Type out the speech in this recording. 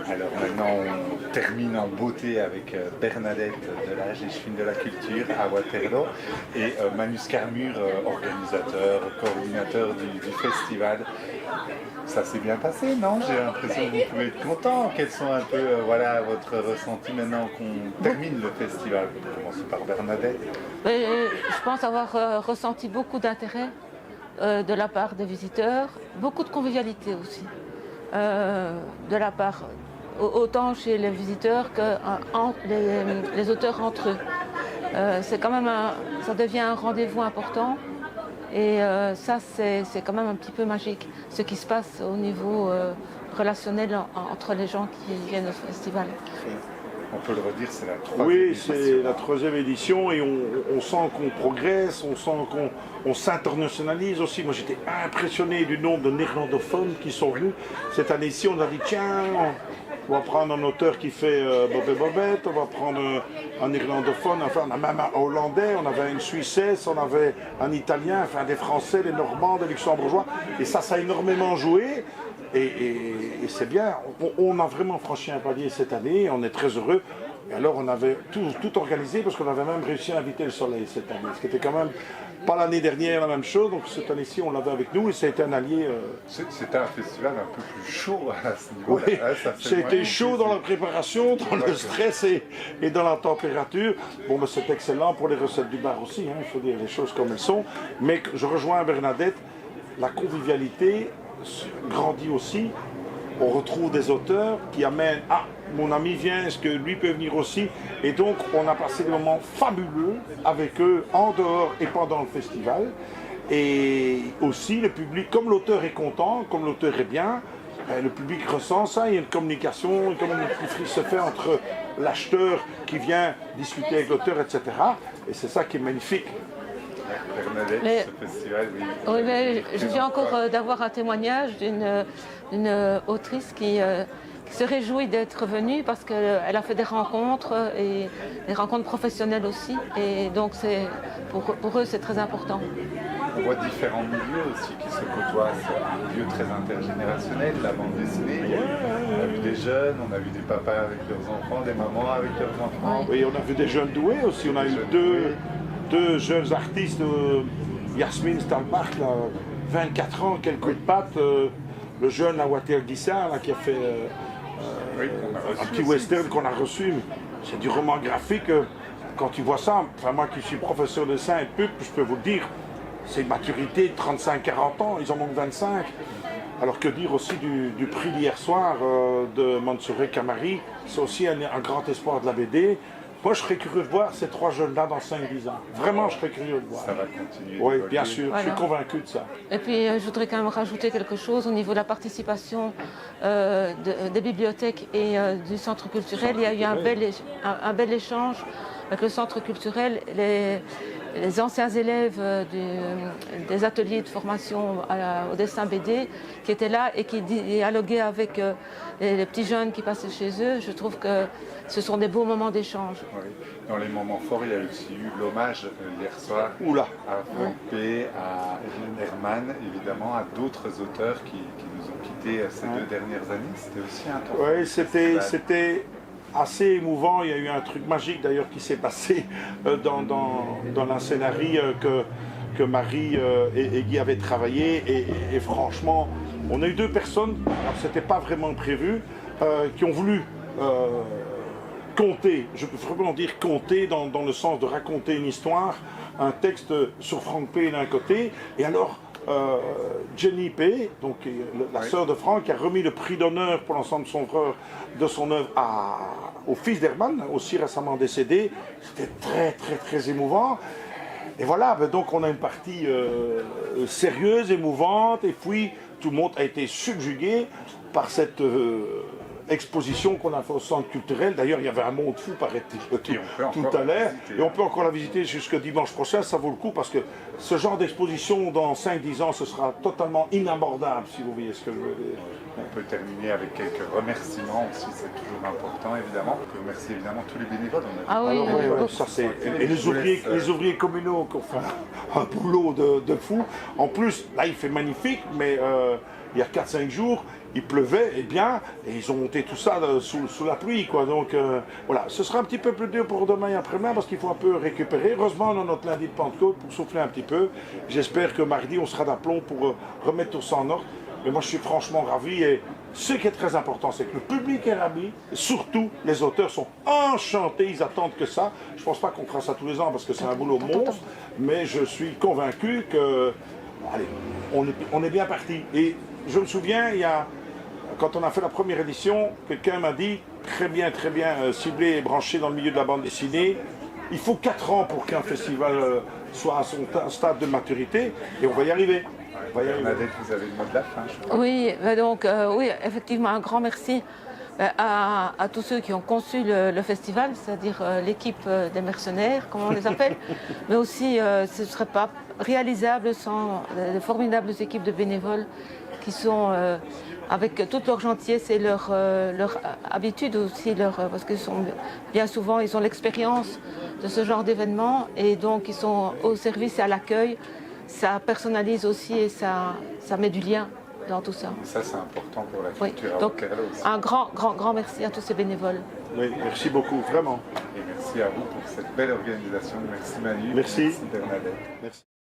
Alors maintenant, on termine en beauté avec Bernadette de l'Âge et Chevines de la Culture à Waterloo et Manus Carmur, organisateur, coordinateur du festival. Ça s'est bien passé, non? J'ai l'impression que vous pouvez être content. Quels sont un peu voilà, votre ressenti maintenant qu'on termine le festival? On va commencer par Bernadette. Je pense avoir ressenti beaucoup d'intérêt de la part des visiteurs, beaucoup de convivialité aussi, de la part autant chez les visiteurs que les auteurs entre eux. C'est quand même ça devient un rendez-vous important et ça c'est quand même un petit peu magique ce qui se passe au niveau relationnel entre les gens qui viennent au festival. On peut le redire, c'est la troisième édition. Oui, c'est la hein. 3e édition et on sent qu'on progresse, on sent qu'on s'internationalise aussi. Moi j'étais impressionné du nombre de néerlandophones qui sont venus. Cette année-ci on a dit tiens, on va prendre un auteur qui fait Bob et Bobette, on va prendre un néerlandophone, enfin on a même un hollandais, on avait une suissesse, on avait un italien, enfin des français, des normands, des luxembourgeois. Et ça a énormément joué. Et c'est bien, on a vraiment franchi un palier cette année, on est très heureux. Et alors on avait tout organisé parce qu'on avait même réussi à inviter le soleil cette année, ce qui était quand même pas l'année dernière la même chose, donc cette année-ci on l'avait avec nous et ça a été un allié... C'était un festival un peu plus chaud à ce niveau-là. Oui, c'était chaud dans la préparation, dans le stress et dans la température. Bon, ben, c'est excellent pour les recettes du bar aussi, hein, il faut dire les choses comme elles sont. Mais je rejoins Bernadette, la convivialité grandit aussi. On retrouve des auteurs qui amènent « Ah, mon ami vient, est-ce que lui peut venir aussi ?» Et donc, on a passé des moments fabuleux avec eux, en dehors et pendant le festival. Et aussi, le public, comme l'auteur est content, comme l'auteur est bien, le public ressent ça, il y a une communication qui se fait entre l'acheteur qui vient discuter avec l'auteur, etc. Et c'est ça qui est magnifique. Bernadette, ce festival, oui. Oui, mais je viens encore d'avoir un témoignage d'une autrice qui se réjouit d'être venue parce qu'elle a fait des rencontres et des rencontres professionnelles aussi. Et donc pour eux, c'est très important. On voit différents milieux aussi qui se côtoient. C'est un milieu très intergénérationnel, la bande dessinée. On a vu des jeunes, on a vu des papas avec leurs enfants, des mamans avec leurs enfants. Oui, on a vu des jeunes doués aussi. On a eu deux jeunes artistes, Yasmine Stalbach, 24 ans, quel coup de patte, le jeune Water Guissard qui a fait un petit western qu'on a reçu. C'est du roman graphique. Quand tu vois ça, enfin moi qui suis professeur de dessin et pub, je peux vous le dire, c'est une maturité de 35-40 ans, ils en ont 25. Alors que dire aussi du prix d'hier soir de Mansouré Kamari, c'est aussi un grand espoir de la BD. Moi, je serais curieux de voir ces trois jeunes-là dans 5-10 ans. Vraiment, je serais curieux de voir. Ça va continuer. Oui, bien sûr, voilà. Je suis convaincu de ça. Et puis, je voudrais quand même rajouter quelque chose au niveau de la participation des bibliothèques et du centre culturel. Il y a eu un bel échange avec le centre culturel. Les anciens élèves des ateliers de formation au dessin BD qui étaient là et qui dialoguaient avec les petits jeunes qui passaient chez eux, je trouve que ce sont des beaux moments d'échange. Oui. Dans les moments forts, il y a aussi eu l'hommage hier soir à Franck P, à Evelyn Herman, évidemment, à d'autres auteurs qui nous ont quittés ces 2 dernières années. C'était aussi un temps. Oui, c'était assez émouvant. Il y a eu un truc magique d'ailleurs qui s'est passé dans la scénarie que Marie et Guy avaient travaillé. Et franchement, on a eu 2 personnes, alors c'était pas vraiment prévu, qui ont voulu conter, je peux vraiment dire conter dans le sens de raconter une histoire, un texte sur Franck P d'un côté, et alors Jenny P, donc la sœur de Franck, qui a remis le prix d'honneur pour l'ensemble de son œuvre au fils d'Herman, aussi récemment décédé. C'était très très très émouvant. Et voilà, donc on a une partie sérieuse, émouvante, et puis tout le monde a été subjugué par cette exposition qu'on a fait au centre culturel. D'ailleurs, il y avait un monde fou, paraît-il, tout à l'heure. Et on peut encore la visiter jusqu'à dimanche prochain, ça vaut le coup, parce que ce genre d'exposition, dans 5-10 ans, ce sera totalement inabordable, si vous voyez ce que je veux dire. On peut terminer avec quelques remerciements aussi, c'est toujours important, évidemment. On peut remercier évidemment tous les bénévoles. Ah oui, ça c'est... Et les ouvriers communaux qui ont fait un boulot de fou. En plus, là, il fait magnifique, mais il y a 4-5 jours, il pleuvait, et bien, et ils ont monté tout ça sous la pluie, quoi. Donc voilà, ce sera un petit peu plus dur pour demain et après-demain parce qu'il faut un peu récupérer. Heureusement, on a notre lundi de Pentecôte pour souffler un petit peu. J'espère que mardi, on sera d'aplomb pour remettre tout ça en ordre. Mais moi, je suis franchement ravi et ce qui est très important, c'est que le public est ravi. Surtout, les auteurs sont enchantés, ils attendent que ça. Je ne pense pas qu'on fera ça tous les ans parce que c'est un boulot monstre, mais je suis convaincu que, allez, on est bien parti. Et je me souviens, quand on a fait la première édition, quelqu'un m'a dit, très bien ciblé et branché dans le milieu de la bande dessinée, il faut 4 ans pour qu'un festival soit à son stade de maturité, et on va y arriver. Bernadette, vous avez le mot de la fin, je crois. Oui, donc oui, effectivement, un grand merci à tous ceux qui ont conçu le festival, c'est-à-dire l'équipe des mercenaires, comme on les appelle, mais aussi ce ne serait pas réalisable sans de formidables équipes de bénévoles qui sont avec toute leur gentillesse et leur habitude aussi, parce que bien souvent ils ont l'expérience de ce genre d'événement et donc ils sont au service et à l'accueil. Ça personnalise aussi et ça met du lien dans tout ça. Ça, c'est important pour la Oui. culture à Donc, Waterloo aussi. un grand merci à tous ces bénévoles. Oui, merci beaucoup, vraiment. Et merci à vous pour cette belle organisation. Merci Manu. Merci. Merci Bernadette. Merci.